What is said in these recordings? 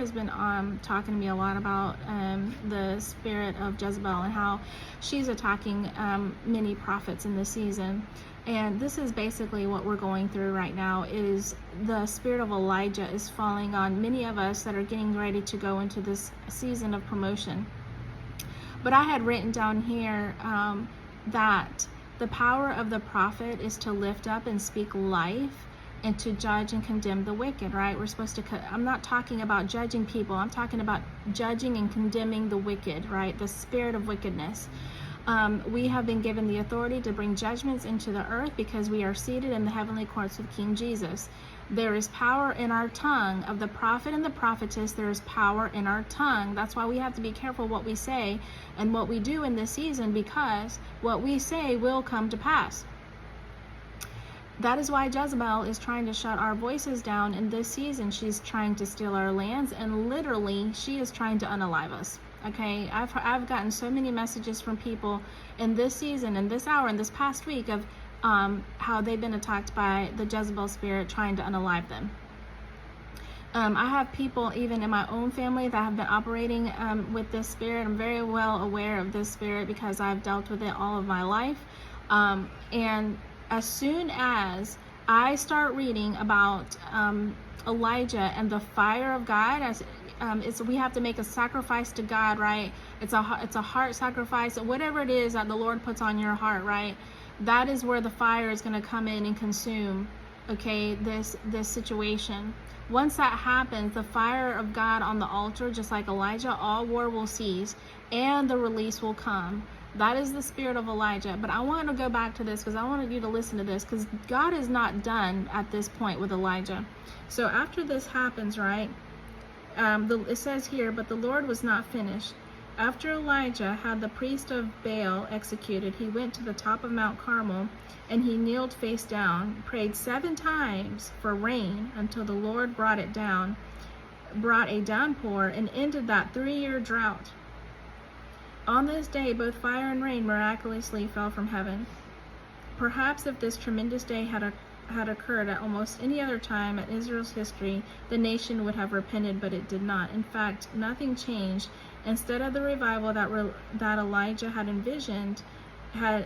has been talking to me a lot about the spirit of Jezebel and how she's attacking many prophets in this season. And this is basically what we're going through right now, is the spirit of Elijah is falling on many of us that are getting ready to go into this season of promotion. But I had written down here that the power of the prophet is to lift up and speak life and to judge and condemn the wicked, right? We're supposed to, I'm not talking about judging people. I'm talking about judging and condemning the wicked, right? The spirit of wickedness. We have been given the authority to bring judgments into the earth because we are seated in the heavenly courts with King Jesus. There is power in our tongue. Of the prophet and the prophetess, there is power in our tongue. That's why we have to be careful what we say and what we do in this season, because what we say will come to pass. That is why Jezebel is trying to shut our voices down in this season. She's trying to steal our lands, and literally she is trying to unalive us. Okay, I've gotten so many messages from people in this season, in this hour, in this past week of how they've been attacked by the Jezebel spirit trying to unalive them. I have people even in my own family that have been operating with this spirit. I'm very well aware of this spirit because I've dealt with it all of my life. And as soon as I start reading about Elijah and the fire of God, we have to make a sacrifice to God, right? It's a heart sacrifice, whatever it is that the Lord puts on your heart, right? That is where the fire is going to come in and consume, okay, this situation. Once that happens, the fire of God on the altar, just like Elijah, all war will cease and the release will come. That is the spirit of Elijah. But I want to go back to this because I wanted you to listen to this, because God is not done at this point with Elijah. So after this happens, right, it says here, but the Lord was not finished. After Elijah had the priest of Baal executed, he went to the top of Mount Carmel, and he kneeled face down, prayed 7 times for rain until the Lord brought a downpour, and ended that 3-year drought. On this day, both fire and rain miraculously fell from heaven. Perhaps if this tremendous day had occurred at almost any other time in Israel's history, the nation would have repented, but it did not. In fact, nothing changed. Instead of the revival that Elijah had envisioned, an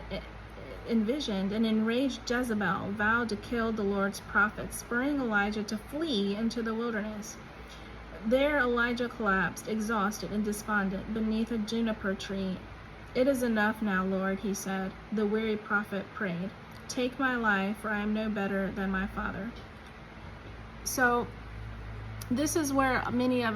enraged Jezebel vowed to kill the Lord's prophets, spurring Elijah to flee into the wilderness. There Elijah collapsed, exhausted and despondent, beneath a juniper tree. "It is enough now, Lord," he said. The weary prophet prayed, "Take my life, for I am no better than my father." So this is where many of us